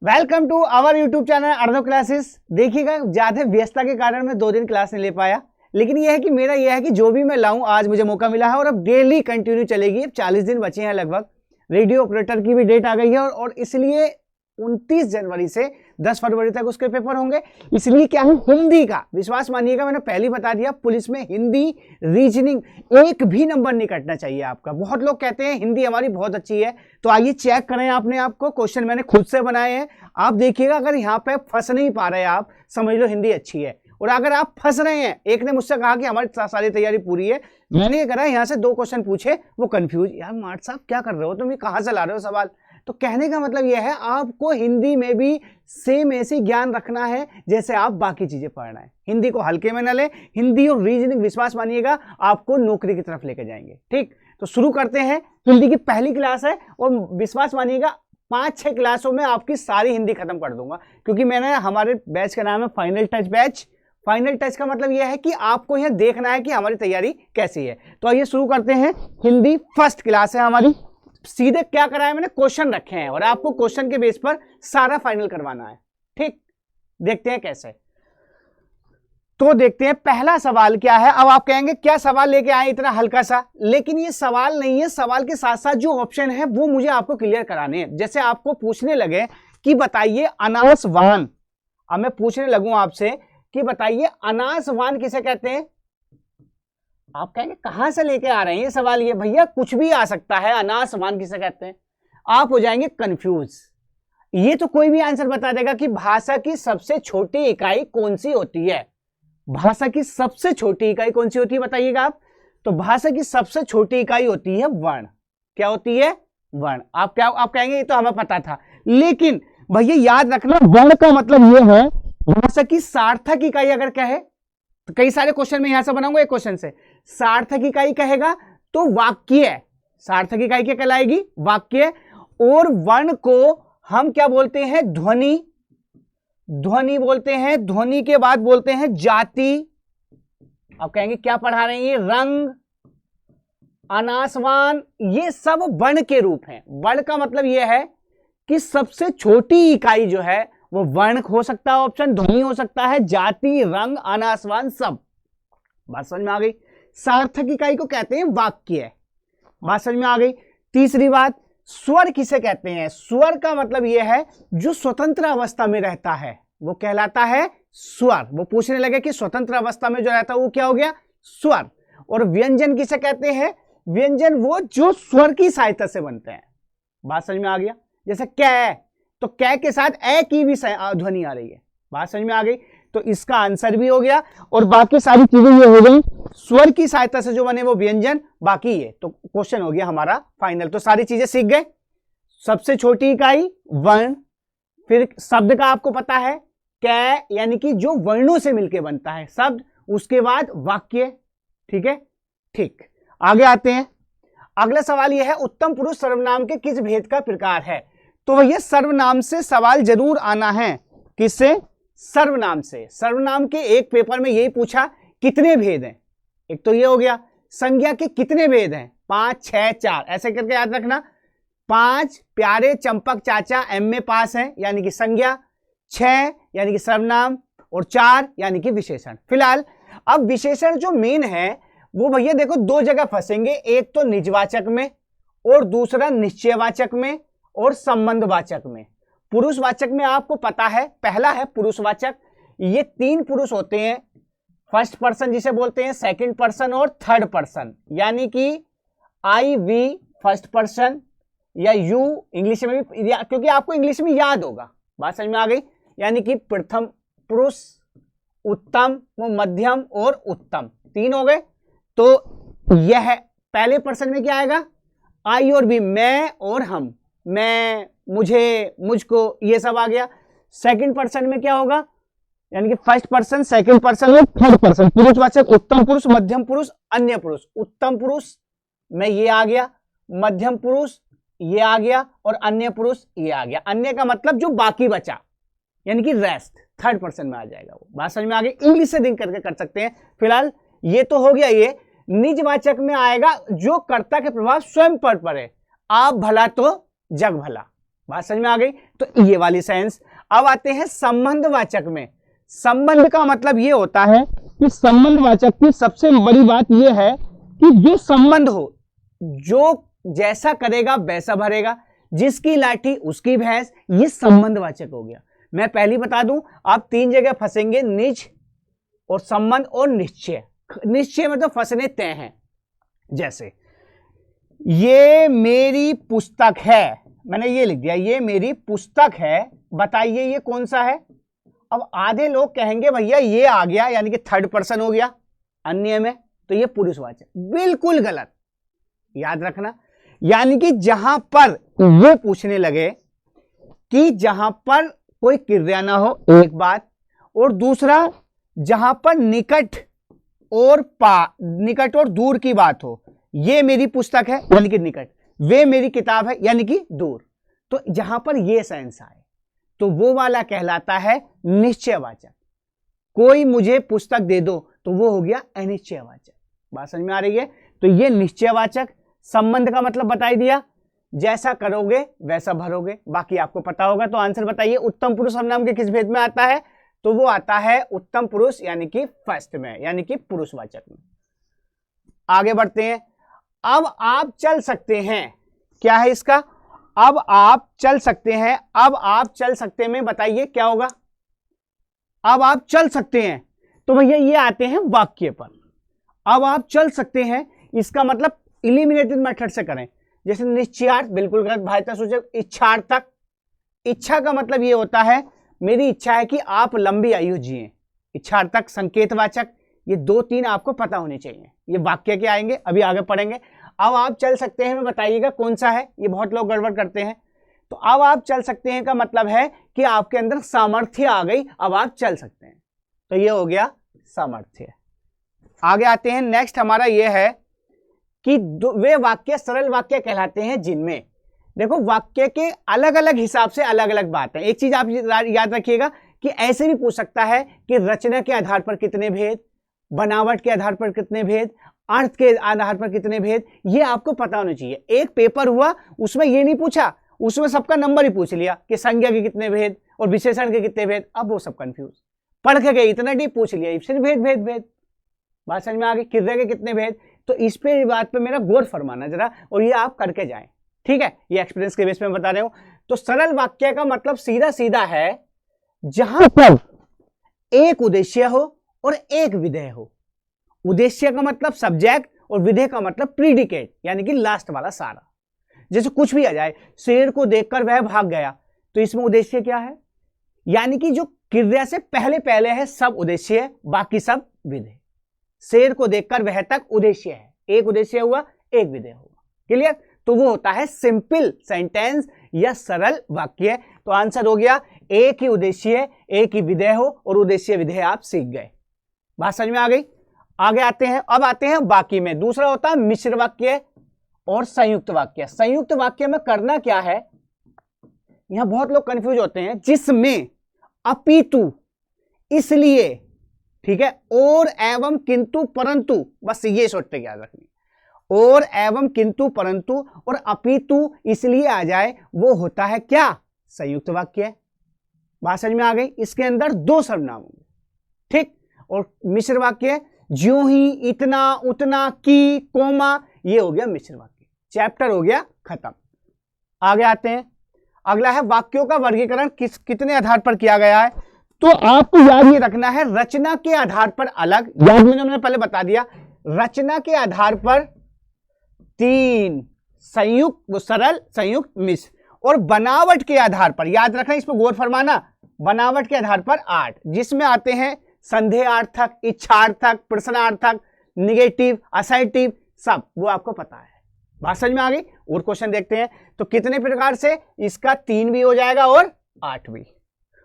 Welcome to our YouTube channel Arnav classes. देखिएगा, ज्यादा व्यस्तता के कारण मैं 2 दिन क्लास नहीं ले पाया, लेकिन यह है कि मेरा यह है कि जो भी मैं लाऊं, आज मुझे मौका मिला है और अब डेली कंटिन्यू चलेगी। अब 40 दिन बचे हैं लगभग। रेडियो ऑपरेटर की भी डेट आ गई है और इसलिए 29 जनवरी से 10 फरवरी तक उसके पेपर होंगे। इसलिए क्या है, हिंदी का विश्वास मानिएगा, मैंने पहले ही बता दिया, पुलिस में हिंदी रीजनिंग एक भी नंबर नहीं कटना चाहिए आपका। बहुत लोग कहते हैं हिंदी हमारी बहुत अच्छी है, तो आइए चेक करें आपने आपको। क्वेश्चन मैंने खुद से बनाए हैं, आप देखिएगा। अगर यहाँ पे फंस नहीं पा रहे आप, समझ लो हिंदी अच्छी है। और अगर आप फंस रहे हैं, एक ने मुझसे कहा कि हमारी सारी तैयारी पूरी है, मैंने ये करा, यहाँ से 2 क्वेश्चन पूछे, वो कंफ्यूज, यार मार्ट साहब क्या कर रहे हो तुम, ये कहाँ से ला रहे हो सवाल। तो कहने का मतलब यह है, आपको हिंदी में भी सेम ऐसी ज्ञान रखना है जैसे आप बाकी चीजें पढ़ना है। हिंदी को हल्के में न ले। हिंदी और रीजनिंग विश्वास मानिएगा आपको नौकरी की तरफ लेके जाएंगे। ठीक, तो शुरू करते हैं। हिंदी की पहली क्लास है और विश्वास मानिएगा 5-6 क्लासों में आपकी सारी हिंदी खत्म कर दूंगा, क्योंकि मैंने, हमारे बैच का नाम है final touch batch. Final touch का मतलब यह है कि आपको यह देखना है कि हमारी तैयारी कैसी है। तो आइए शुरू करते हैं। हिंदी फर्स्ट क्लास है हमारी। सीधे क्या करा है, मैंने क्वेश्चन रखे हैं और आपको क्वेश्चन के बेस पर सारा फाइनल करवाना है। ठीक, देखते हैं कैसे। तो देखते हैं पहला सवाल क्या है। अब आप कहेंगे क्या सवाल लेके आए इतना हल्का सा, लेकिन ये सवाल नहीं है। सवाल के साथ साथ जो ऑप्शन है वो मुझे आपको क्लियर कराने हैं। जैसे आपको पूछने लगे कि बताइए अनासवान, अब मैं पूछने लगूं आपसे कि बताइए अनासवान किसे कहते हैं। आप कहेंगे कहां से लेके आ रहे हैं ये सवाल, ये भैया कुछ भी आ सकता है, अनासवान किसे कहते हैं। आप हो जाएंगे कंफ्यूज। ये तो कोई भी आंसर बता देगा कि भाषा की सबसे छोटी इकाई कौन सी होती है। भाषा की सबसे छोटी इकाई कौन सी होती है बताइएगा आप। तो भाषा की सबसे छोटी इकाई होती है वर्ण। क्या होती है? वर्ण। आप कहेंगे ये तो हमें पता था, लेकिन भैया याद रखना, वर्ण का मतलब यह है भाषा की सार्थक इकाई अगर कहे, तो कई सारे क्वेश्चन में यहां से बनाऊंगा एक क्वेश्चन से। सार्थक इकाई कहेगा तो वाक्य, सार्थक इकाई क्या कहलाएगी? वाक्य। और वर्ण को हम क्या बोलते हैं? ध्वनि। ध्वनि बोलते हैं। ध्वनि के बाद बोलते हैं जाति। आप कहेंगे क्या पढ़ा रहे हैं? रंग, अनासवान, ये सब वर्ण के रूप हैं। वर्ण का मतलब यह है कि सबसे छोटी इकाई जो है वो वर्ण हो सकता है, ऑप्शन ध्वनि हो सकता है, जाति, रंग, अनासवान, सब। बात समझ में आ गई। सार्थक इकाई को कहते हैं वाक्य। बात समझ में आ गई। तीसरी बात, स्वर किसे कहते हैं? स्वर का मतलब यह है जो स्वतंत्र अवस्था में रहता है वो कहलाता है स्वर। वो पूछने लगे कि स्वतंत्र अवस्था में जो रहता है वो क्या हो गया? स्वर। और व्यंजन किसे कहते हैं? व्यंजन वो जो स्वर की सहायता से बनते हैं। बात समझ में आ गया। जैसे कै, तो कै के साथ ए की भी ध्वनि आ रही है। बात समझ में आ गई। तो इसका आंसर भी हो गया और बाकी सारी चीजें ये हो गई स्वर की सहायता से जो बने वो व्यंजन, बाकी ये तो क्वेश्चन हो गया हमारा फाइनल। तो सारी चीजें सीख गए। सबसे छोटी इकाई वर्ण, फिर शब्द का आपको पता है कै, यानी कि जो वर्णों से मिलकर बनता है शब्द, उसके बाद वाक्य। ठीक है, ठीक, आगे आते हैं। अगला सवाल यह है, उत्तम पुरुष सर्वनाम के किस भेद का प्रकार है? तो भैया सर्वनाम से सवाल जरूर आना है। किससे? सर्वनाम से। सर्वनाम के एक पेपर में यही पूछा कितने भेद हैं। एक तो ये हो गया। संज्ञा के कितने भेद हैं? 5, 6, 4, ऐसे करके याद रखना। 5 प्यारे चंपक चाचा एमए पास हैं, यानी कि संज्ञा। 6 यानी कि सर्वनाम, और 4 यानी कि विशेषण। फिलहाल अब विशेषण जो मेन है वो भैया देखो 2 जगह फंसेंगे, एक तो निजवाचक में और दूसरा निश्चयवाचक में और संबंधवाचक में। पुरुषवाचक में आपको पता है, पहला है पुरुषवाचक। ये 3 पुरुष होते हैं, फर्स्ट पर्सन जिसे बोलते हैं, सेकंड पर्सन और थर्ड पर्सन, यानी कि आई वी फर्स्ट पर्सन या यू इंग्लिश में भी, क्योंकि आपको इंग्लिश में याद होगा। बात समझ में आ गई। यानी कि प्रथम पुरुष, उत्तम, मध्यम और उत्तम, 3 हो गए। तो यह पहले पर्सन में क्या आएगा? आई और बी, मैं और हम, मैं, मुझे, मुझको, ये सब आ गया। सेकंड पर्सन में क्या होगा? यानी कि फर्स्ट पर्सन, सेकंड पर्सन और थर्ड पर्सन। पुरुषवाचक उत्तम पुरुष, मध्यम पुरुष, अन्य पुरुष। उत्तम पुरुष में ये आ गया, मध्यम पुरुष ये आ गया और अन्य पुरुष ये आ गया। अन्य का मतलब जो बाकी बचा, यानी कि रेस्ट, थर्ड पर्सन में आ जाएगा वो। बात समझ में आ गई। इंग्लिश से लिंक करके कर सकते हैं। फिलहाल ये तो हो गया। ये निजवाचक में आएगा जो कर्ता के प्रभाव स्वयं पर पड़े, आप भला तो जग भला। बात समझ में आ गई। तो तो ये वाली सेंस। अब आते हैं संबंधवाचक में। संबंध का मतलब ये होता है कि संबंधवाचक की सबसे बड़ी बात ये है कि जो संबंध हो, जो जैसा करेगा वैसा भरेगा, जिसकी लाठी उसकी भैंस, ये संबंधवाचक हो गया। मैं पहली बता दूं, आप 3 जगह फंसेंगे, निज और संबंध और निश्चय। निश्चय मतलब फंसने तय हैं। जैसे ये मेरी पुस्तक है, मैंने ये लिख दिया, ये मेरी पुस्तक है, बताइए ये कौन सा है। अब आधे लोग कहेंगे भैया ये आ गया, यानी कि थर्ड पर्सन हो गया अन्य में, तो ये पुरुषवाचक। बिल्कुल गलत, याद रखना। यानी कि जहां पर वो पूछने लगे कि जहां पर कोई क्रिया ना हो, एक बात, और दूसरा जहां पर निकट और दूर की बात हो। ये मेरी पुस्तक है यानी कि निकट, वे मेरी किताब है यानी कि दूर। तो जहां पर ये सेंस आए तो वो वाला कहलाता है निश्चयवाचक। कोई मुझे पुस्तक दे दो तो वो हो गया अनिश्चयवाचक। बात समझ में आ रही है? तो ये निश्चयवाचक। संबंध का मतलब बता ही दिया, जैसा करोगे वैसा भरोगे। बाकी आपको पता होगा। तो आंसर बताइए, उत्तम पुरुष सर्वनाम के किस भेद में आता है? तो वो आता है उत्तम पुरुष यानी कि फर्स्ट में, यानी कि पुरुषवाचक में। आगे बढ़ते हैं। अब आप चल सकते हैं, क्या है इसका? अब आप चल सकते हैं। अब आप चल सकते में बताइए क्या होगा? अब आप चल सकते हैं, तो भैया ये आते हैं वाक्य पर। अब आप चल सकते हैं, इसका मतलब इलिमिनेटेड मेथड से करें। जैसे निश्चयार्थ, बिल्कुल गलत। भाषा सूचक इच्छार्थक। इच्छा का मतलब ये होता है मेरी इच्छा है कि आप लंबी आयु जिए। इच्छार्थक, संकेतवाचक, ये 2-3 आपको पता होने चाहिए। ये वाक्य के आएंगे, अभी आगे पढ़ेंगे। अब आप चल सकते हैं में बताइएगा कौन सा है? ये बहुत लोग गड़बड़ करते हैं। तो अब आप चल सकते हैं का मतलब है कि आपके अंदर सामर्थ्य आ गई, अब आप चल सकते हैं। तो ये हो गया सामर्थ्य। आगे आते हैं। नेक्स्ट हमारा ये है कि वे वाक्य सरल वाक्य कहलाते हैं जिनमें, देखो वाक्य के अलग अलग हिसाब से अलग अलग बात है। एक चीज आप याद रखिएगा कि ऐसे भी पूछ सकता है कि रचना के आधार पर कितने भेद, बनावट के आधार पर कितने भेद, अर्थ के आधार पर कितने भेद, ये आपको पता होना चाहिए। एक पेपर हुआ उसमें ये नहीं पूछा, उसमें सबका नंबर ही पूछ लिया कि संज्ञा के कितने भेद और विशेषण के कितने भेद। अब वो सब कंफ्यूज, पढ़ के गए इतना डीप पूछ लिया, फिर भेद भेद भेद। बात समझ में आ गई? क्रिया के कितने भेद। तो इस पे बात पे मेरा गौर फरमाना जरा, और ये आप करके जाएं, ठीक है? ये एक्सपीरियंस के बेस पे मैं बता रहा हूं। तो सरल वाक्य का मतलब सीधा सीधा है जहां पर एक उद्देश्य हो और एक विधेय हो। उद्देश्य का मतलब सब्जेक्ट और विधेय का मतलब प्रीडिकेट, यानी कि लास्ट वाला सारा। जैसे कुछ भी आ जाए, शेर को देखकर वह भाग गया, तो इसमें उद्देश्य क्या है? यानी कि जो क्रिया से पहले पहले है सब उद्देश्य है, बाकी सब विधेय। शेर को देखकर वह तक उद्देश्य है, एक उद्देश्य हुआ एक विधेय हुआ। क्लियर? तो वो होता है सिंपल सेंटेंस या सरल वाक्य। तो आंसर हो गया एक ही उद्देश्य एक ही विधेय हो, और उद्देश्य विधेय आप सीख गए। बात समझ में आ गई? आगे आते हैं। अब आते हैं बाकी में। दूसरा होता है मिश्र वाक्य और संयुक्त वाक्य। संयुक्त वाक्य में करना क्या है, यहां बहुत लोग कंफ्यूज होते हैं, जिसमें अपितु, इसलिए, ठीक है, और एवं किंतु परंतु, बस ये सोचते याद रखनी। और एवं किंतु परंतु और अपितु इसलिए आ जाए, वो होता है क्या? संयुक्त वाक्य। बात समझ में आ गई? इसके अंदर 2 सर्वनाम होंगे, ठीक? और मिश्र वाक्य ज्यों ही, इतना, उतना, की, कोमा, ये हो गया मिश्र वाक्य। चैप्टर हो गया खत्म। आगे आते हैं। अगला है वाक्यों का वर्गीकरण कितने आधार पर किया गया है। तो आपको याद ये रखना है, रचना के आधार पर अलग, याद मैंने पहले बता दिया, रचना के आधार पर 3, संयुक्त, सरल, संयुक्त, मिश्र, और बनावट के आधार पर, याद रखना, इस पर गौर फरमाना, बनावट के आधार पर 8, जिसमें आते हैं संदेहार्थक, इच्छार्थक, प्रश्नार्थक, निगेटिव, असर्टिव, सब वो आपको पता है। बात समझ में आ गई? और क्वेश्चन देखते हैं। तो कितने प्रकार से, इसका 3 भी हो जाएगा और 8 भी।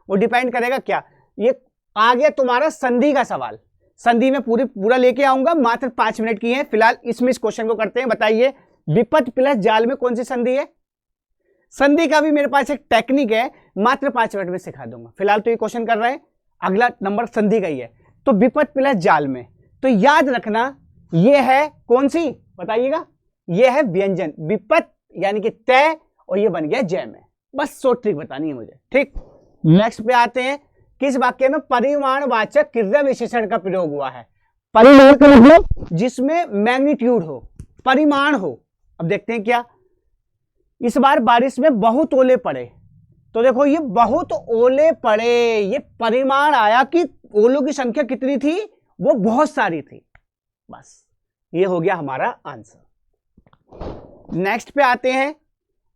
वो डिपेंड करेगा क्या। ये आगे तुम्हारा संधि का सवाल, संधि में पूरा लेके आऊंगा, मात्र 5 मिनट की है। फिलहाल इसमें इस क्वेश्चन को करते हैं। बताइए विपत प्लस जाल में कौन सी संधि है? संधि का भी मेरे पास एक टेक्निक है, मात्र 5 मिनट में सिखा दूंगा। फिलहाल तो ये क्वेश्चन कर रहे हैं, अगला नंबर संधि का ही है। तो विपत प्लस जाल में, तो याद रखना ये है कौन सी, बताइएगा? ये है व्यंजन, विपत यानी कि तय, और ये बन गया जय में। बस शॉर्ट ट्रिक बतानी है मुझे, ठीक। नेक्स्ट पे आते हैं, किस वाक्य में परिमाणवाचक क्रिया विशेषण का प्रयोग हुआ है? परिमाण का मतलब जिसमें मैग्नीट्यूड हो, परिमाण हो। अब देखते हैं क्या, इस बार बारिश में बहुत ओले पड़े, तो देखो ये बहुत ओले पड़े, ये परिमाण आया कि ओलों की संख्या कितनी थी, वो बहुत सारी थी। बस ये हो गया हमारा आंसर। नेक्स्ट पे आते हैं,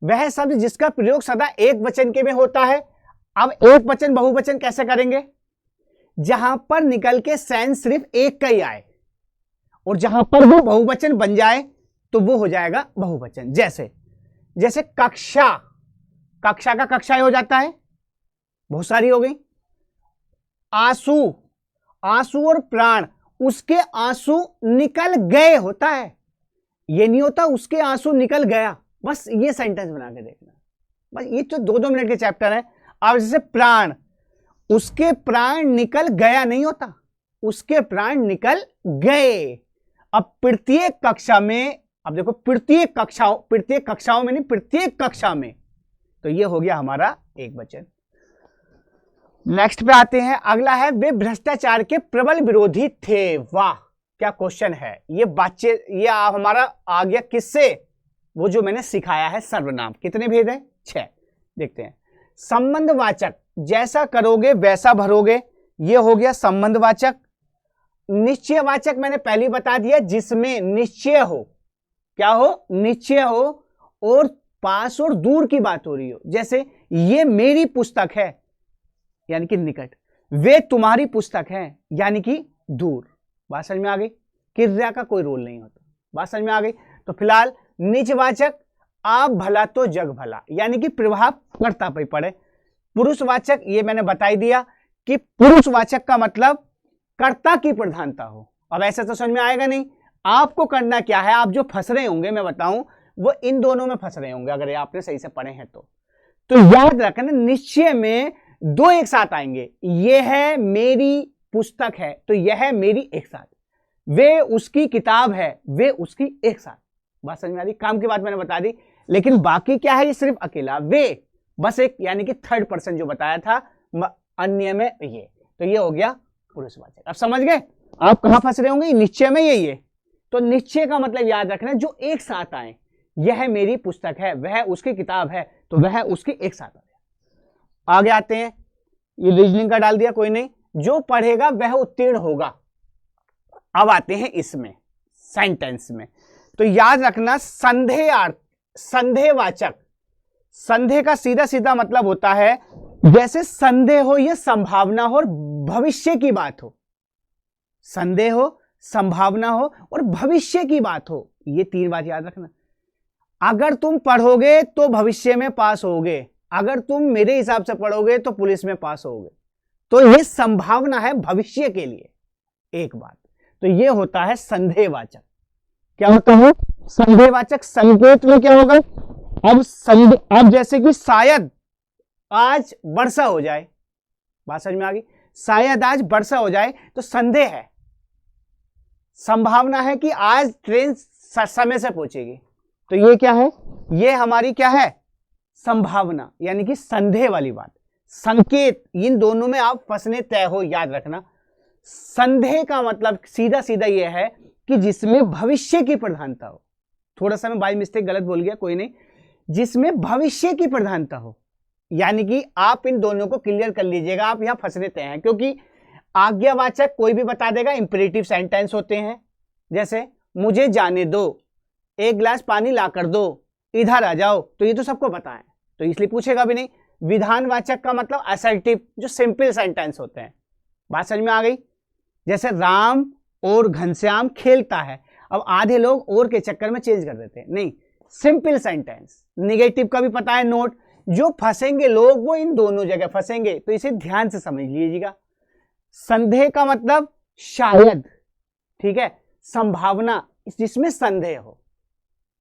वह शब्द जिसका प्रयोग सदा एक वचन के में होता है। अब एक वचन बहुवचन कैसे करेंगे? जहां पर निकल के सेंस सिर्फ एक का ही आए और जहां पर वो बहुवचन बन जाए तो वो हो जाएगा बहुवचन। जैसे जैसे कक्षा, कक्षा का कक्षाएं हो जाता है, बहुत सारी हो गई। आंसू, आंसू और प्राण, उसके आंसू निकल गए होता है, ये नहीं होता उसके आंसू निकल गया। बस ये सेंटेंस बना के देखना, बस ये तो 2-2 मिनट के चैप्टर है। अब जैसे प्राण, उसके प्राण निकल गया नहीं होता, उसके प्राण निकल गए। अब प्रत्येक कक्षा में, अब देखो प्रत्येक कक्षाओं में नहीं, प्रत्येक कक्षा में, तो ये हो गया हमारा एक वचन। नेक्स्ट पे आते हैं, अगला है, वे भ्रष्टाचार के प्रबल विरोधी थे। वाह क्या क्वेश्चन है ये। बातचीत ये हमारा आ गया किससे? वो जो मैंने सिखाया है सर्वनाम। कितने भेद है? 6। देखते हैं, संबंधवाचक, जैसा करोगे वैसा भरोगे, ये हो गया संबंधवाचक। निश्चयवाचक मैंने पहले बता दिया, जिसमें निश्चय हो, क्या हो? निश्चय हो और पास और दूर की बात हो रही हो। जैसे ये मेरी पुस्तक है यानी कि निकट, वे तुम्हारी पुस्तक है यानी कि दूर। बात समझ में आ गई? क्रिया का कोई रोल नहीं होता। बात समझ में आ गई? तो फिलहाल निजवाचक, आप भला तो जग भला, यानी कि प्रभाव कर्ता पे पड़े। पुरुषवाचक, ये मैंने बता ही दिया कि पुरुषवाचक का मतलब कर्ता की प्रधानता हो। अब ऐसे तो समझ में आएगा नहीं, आपको करना क्या है, आप जो फंस रहे होंगे मैं बताऊं, वो इन दोनों में फंस रहे होंगे अगर आपने सही से पढ़े हैं तो याद रखना, निश्चय में 2 एक साथ आएंगे। ये है मेरी पुस्तक है तो यह है मेरी एक साथ, वे उसकी किताब है वे उसकी एक साथ। बात समझ में आ रही? काम की बात मैंने बता दी, लेकिन बाकी क्या है, ये सिर्फ अकेला वे, बस एक यानी कि थर्ड पर्सन जो बताया था, अन्य में ये, तो ये हो गया पुरुषवाचक। अब समझ गए आप कहां फंस रहे होंगे? निश्चय में यही है। तो निश्चय का मतलब याद रखना जो एक साथ आए, यह मेरी पुस्तक है, वह उसकी किताब है, तो वह उसकी एक साथ आ गया। आगे आते हैं, ये रीजनिंग का डाल दिया, कोई नहीं, जो पढ़ेगा वह उत्तीर्ण होगा। अब आते हैं इसमें सेंटेंस में, तो याद रखना संदेहार्थ, संदेहवाचक, संदेह का सीधा सीधा मतलब होता है जैसे संदेह हो, यह संभावना हो और भविष्य की बात हो। संदेह हो, संभावना हो और भविष्य की बात हो, ये 3 बात याद रखना। अगर तुम पढ़ोगे तो भविष्य में पास होगे, अगर तुम मेरे हिसाब से पढ़ोगे तो पुलिस में पास होगे, तो ये संभावना है भविष्य के लिए। एक बात, तो ये होता है संदेहवाचक। क्या होता है? संदेहवाचक। संकेत में क्या होगा? अब जैसे कि शायद आज वर्षा हो जाए, बात समझ में आ गई? शायद आज वर्षा हो जाए तो संदेह है, संभावना है कि आज ट्रेन समय से पहुंचेगी, तो ये क्या है? ये हमारी क्या है? संभावना, यानी कि संदेह वाली बात। संकेत, इन दोनों में आप फंसने तय हो, याद रखना। संदेह का मतलब सीधा सीधा यह है कि जिसमें भविष्य की प्रधानता हो। थोड़ा सा मैं बाय मिस्टेक गलत बोल गया, कोई नहीं, जिसमें भविष्य की प्रधानता हो, यानी कि आप इन दोनों को क्लियर कर लीजिएगा, आप यहां फंसने तय हैं। क्योंकि आज्ञावाचक कोई भी बता देगा, इंपेरेटिव सेंटेंस होते हैं, जैसे मुझे जाने दो, 1 गिलास पानी ला कर दो, इधर आ जाओ, तो ये तो सबको पता है, तो इसलिए पूछेगा भी नहीं। विधानवाचक का मतलब असर्टिव, जो सिंपल सेंटेंस होते हैं। बात समझ में आ गई? जैसे राम और घनश्याम खेलता है, अब आधे लोग और के चक्कर में चेंज कर देते हैं, नहीं, सिंपल सेंटेंस। निगेटिव का भी पता है नोट, जो फंसेंगे लोग वो इन दोनों जगह फंसेंगे, तो इसे ध्यान से समझ लीजिएगा। संदेह का मतलब शायद, ठीक है, संभावना जिसमें संदेह हो,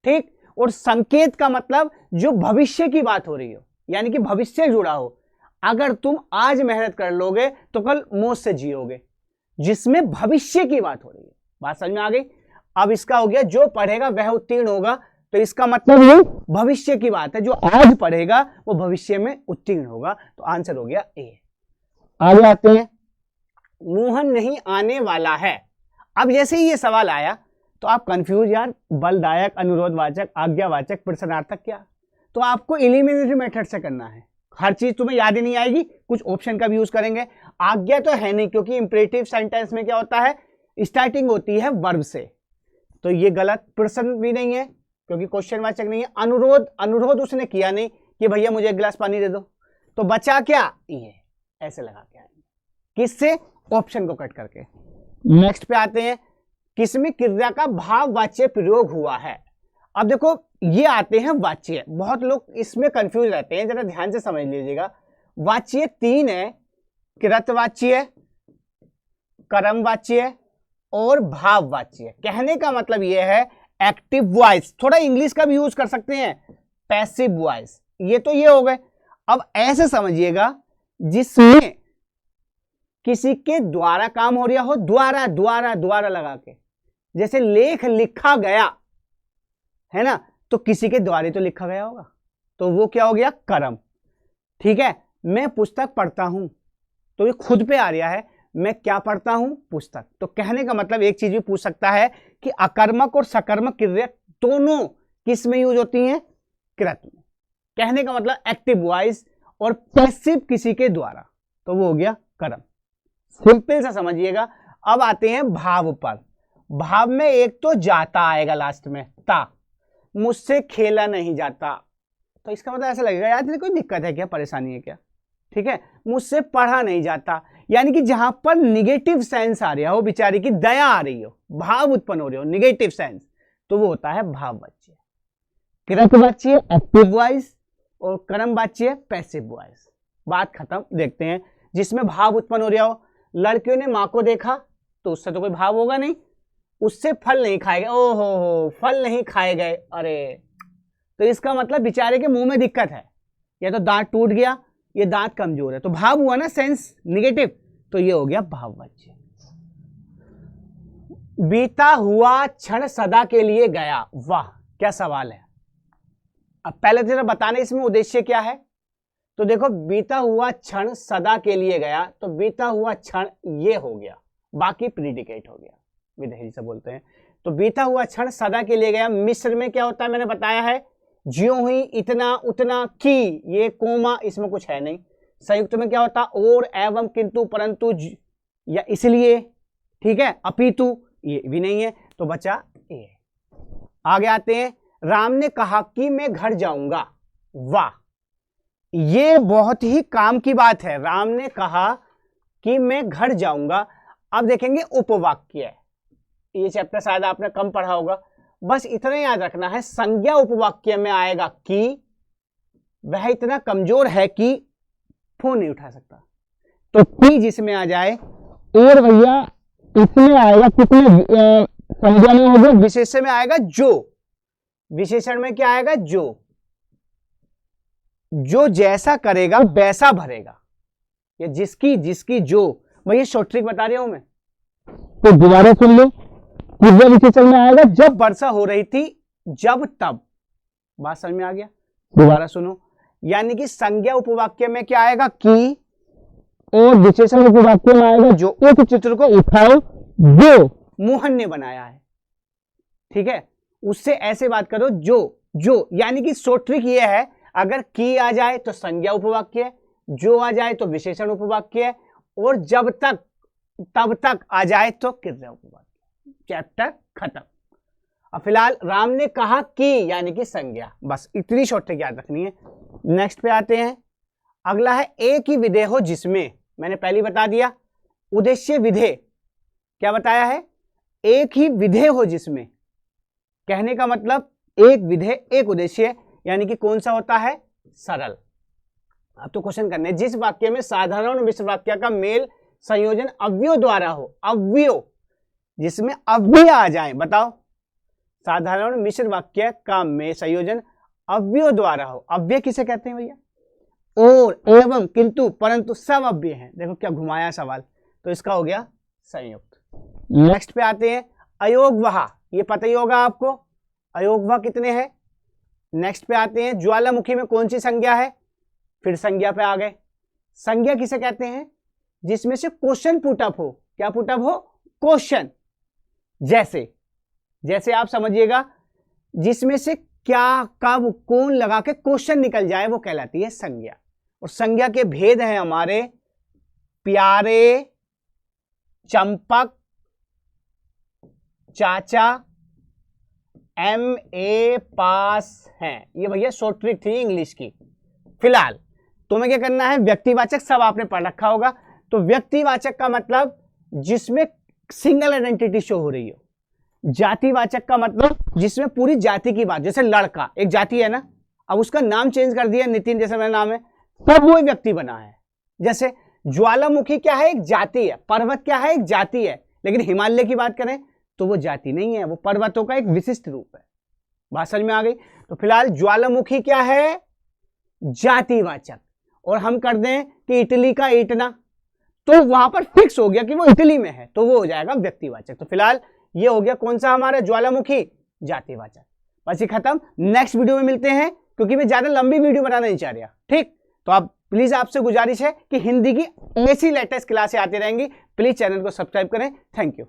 ठीक। और संकेत का मतलब जो भविष्य की बात हो रही हो, यानी कि भविष्य जुड़ा हो, अगर तुम आज मेहनत कर लोगे तो कल मौज से जियोगे, जिसमें भविष्य की बात हो रही है। बात समझ में आ गई? अब इसका हो गया जो पढ़ेगा वह उत्तीर्ण होगा, तो इसका मतलब ये भविष्य की बात है, जो आज पढ़ेगा वो भविष्य में उत्तीर्ण होगा। तो आंसर हो गया ए। आगे आते हैं, मोहन नहीं आने वाला है। अब जैसे ही ये सवाल आया तो आप कंफ्यूज, यार बलदायक, अनुरोधवाचक, आज्ञावाचक, प्रश्नार्थक क्या, तो आपको एलिमिनेटरी मेथड से करना है। हर चीज तुम्हें याद ही नहीं आएगी, कुछ ऑप्शन का भी यूज करेंगे। आज्ञा तो है नहीं, क्योंकि इंपरेटिव सेंटेंस में क्या होता है, स्टार्टिंग होती है वर्ब से, तो ये गलत। प्रश्न भी नहीं है क्योंकि क्वेश्चन वाचक नहीं है। अनुरोध, अनुरोध उसने किया नहीं कि भैया मुझे एक गिलास पानी दे दो, तो बचा क्या, ये ऐसे लगा के आएंगे, किससे, ऑप्शन को कट करके। नेक्स्ट पे आते हैं, किसमें क्रिया का भाववाच्य प्रयोग हुआ है। अब देखो ये आते हैं वाच्य, बहुत लोग इसमें कंफ्यूज रहते हैं, जरा ध्यान से समझ लीजिएगा। वाच्य 3 है, कृतवाच्य, कर्मवाच्य और भाववाच्य। कहने का मतलब यह है एक्टिव वॉइस, थोड़ा इंग्लिश का भी यूज कर सकते हैं, पैसिव वॉइस, ये तो ये हो गए। अब ऐसे समझिएगा जिसमें किसी के द्वारा काम हो रहा हो, द्वारा द्वारा द्वारा लगा के, जैसे लेख लिखा गया है ना, तो किसी के द्वारा तो लिखा गया होगा, तो वो क्या हो गया, कर्म। ठीक है, मैं पुस्तक पढ़ता हूं, तो ये खुद पे आ रहा है, मैं क्या पढ़ता हूं, पुस्तक। तो कहने का मतलब एक चीज भी पूछ सकता है कि अकर्मक और सकर्मक क्रिया दोनों किस में यूज होती हैं, कृत में। कहने का मतलब एक्टिव वॉइस और पैसिव किसी के द्वारा, तो वो हो गया कर्म। सिंपल सा समझिएगा। अब आते हैं भाव पर। भाव में एक तो जाता आएगा लास्ट में, ता, मुझसे खेला नहीं जाता, तो इसका मतलब ऐसा लगेगा यार कोई दिक्कत है क्या, परेशानी है क्या। ठीक है, मुझसे पढ़ा नहीं जाता, यानी कि जहां पर निगेटिव सेंस आ रहा हो, बेचारी की दया आ रही हो, भाव उत्पन्न हो रहे हो, निगेटिव सेंस, तो वो होता है भाववाच्य। कृतवाच्य एक्टिव वॉइस और कर्मवाच्य पैसिव वॉइस। बात खत्म। देखते हैं जिसमें भाव उत्पन्न हो रहा हो, लड़कियों ने मां को देखा, तो उससे तो कोई भाव होगा नहीं, उससे फल नहीं खाए गए, ओहो फल नहीं खाए गए, अरे, तो इसका मतलब बेचारे के मुंह में दिक्कत है, या तो दांत टूट गया, ये दांत कमजोर है, तो भाव हुआ ना सेंस निगेटिव, तो ये हो गया भाववाच्य। बीता हुआ क्षण सदा के लिए गया, वाह क्या सवाल है। अब पहले जरा बताना इसमें उद्देश्य क्या है। तो देखो बीता हुआ क्षण सदा के लिए गया, तो बीता हुआ क्षण ये हो गया, बाकी प्रीडिकेट हो गया, विधेय से बोलते हैं। तो बीता हुआ क्षण सदा के लिए गया। मिस्र में क्या होता है मैंने बताया है, ज्यों ही, इतना, उतना, की, ये कोमा, इसमें कुछ है नहीं। संयुक्त में क्या होता, और, एवं, किंतु, परंतु, या इसलिए, ठीक है, अपितु, ये भी नहीं है, तो बचा ये। आगे आते हैं, राम ने कहा कि मैं घर जाऊंगा, वाह, ये बहुत ही काम की बात है। राम ने कहा कि मैं घर जाऊंगा। अब देखेंगे उपवाक्य, ये चैप्टर शायद आपने कम पढ़ा होगा, बस इतना याद रखना है, संज्ञा उपवाक्य में आएगा कि, वह इतना कमजोर है कि फोन नहीं उठा सकता, तो की जिसमें आ जाए, और भैया इसमें आएगा कितने, संज्ञा में हो गया, विशेषण में आएगा जो, विशेषण में क्या आएगा, जो जैसा करेगा वैसा भरेगा, या जिसकी जिसकी जो। भैया शॉर्ट ट्रिक बता रहा हूं मैं, तो दोबारा सुन लो। क्रिया विशेषण में आएगा जब वर्षा हो रही थी, जब, तब। बात समझ में आ गया, दोबारा सुनो। यानी कि संज्ञा उपवाक्य में क्या आएगा, की, और विशेषण उपवाक्य में आएगा जो। एक चित्र को उठाओ जो मोहन ने बनाया है, ठीक है, उससे ऐसे बात करो जो, यानी कि शॉर्ट ट्रिक ये है, अगर की आ जाए तो संज्ञा उपवाक्य, जो आ जाए तो विशेषण उपवाक्य, और जब तक तब तक आ जाए तो क्रिया उपवाक्य। चैप्टर खत्म। अब फिलहाल राम ने कहा कि, यानी कि संज्ञा, बस इतनी शॉर्ट ट्रिक याद रखनी है। नेक्स्ट पे आते हैं, अगला है एक ही विधेय हो जिसमें, मैंने पहले बता दिया, उद्देश्य विधेय, क्या बताया है, एक ही विधेय हो जिसमें, कहने का मतलब एक विधेय एक उद्देश्य, यानी कि कौन सा होता है, सरल। अब तो क्वेश्चन करने, जिस वाक्य में साधारण और मिश्र वाक्य का मेल संयोजन अव्यय द्वारा हो, अव्यय, जिसमें अव्यय आ जाए, बताओ, साधारण मिश्र वाक्य का में संयोजन अव्यय द्वारा हो। अव्यय किसे कहते हैं भैया, और, एवं, किंतु, परंतु, सब अव्यय हैं। देखो क्या घुमाया सवाल, तो इसका हो गया संयुक्त। नेक्स्ट पे आते हैं, अयोग्यवः, ये पता ही होगा आपको, अयोग्यवः कितने हैं, नेक्स्ट पे आते हैं, ज्वालामुखी में कौन सी संज्ञा है? फिर संज्ञा पे आ गए। संज्ञा किसे कहते हैं? जिसमें से क्वेश्चन पुटअप हो। क्या पुटअप हो? क्वेश्चन। जैसे आप समझिएगा, जिसमें से क्या, कब, कौन लगा के क्वेश्चन निकल जाए वो कहलाती है संज्ञा। और संज्ञा के भेद हैं हमारे प्यारे, चंपक, चाचा, MA पास हैं। ये भैया शॉर्ट ट्रिक थी इंग्लिश की। फिलहाल तुम्हें क्या करना है, व्यक्तिवाचक सब आपने पढ़ रखा होगा। तो व्यक्तिवाचक का मतलब जिसमें सिंगल आइडेंटिटी शो हो रही हो। जातिवाचक का मतलब जिसमें पूरी जाति की बात, जैसे लड़का एक जाति है ना, अब उसका नाम चेंज कर दिया, नितिन जैसे मेरा नाम है, तब वो व्यक्ति बना है। जैसे ज्वालामुखी क्या है? एक जाति है। पर्वत क्या है? एक जाति है। लेकिन हिमालय की बात करें तो वो जाति नहीं है, वो पर्वतों का एक विशिष्ट रूप है। बात समझ में आ गई? तो फिलहाल ज्वालामुखी क्या है? जातिवाचक। और हम कर दें कि इटली का ईटना, तो वहां पर फिक्स हो गया कि वो इटली में है, तो वो हो जाएगा व्यक्तिवाचक। तो फिलहाल ये हो गया कौन सा हमारा? ज्वालामुखी, जातिवाचक। बस ये खत्म। नेक्स्ट वीडियो में मिलते हैं, क्योंकि मैं ज्यादा लंबी वीडियो बनाना नहीं चाह रहा। ठीक, तो आप प्लीज, आपसे गुजारिश है कि हिंदी की ऐसी लेटेस्ट क्लासें आती रहेंगी। प्लीज चैनल को सब्सक्राइब करें। Thank you.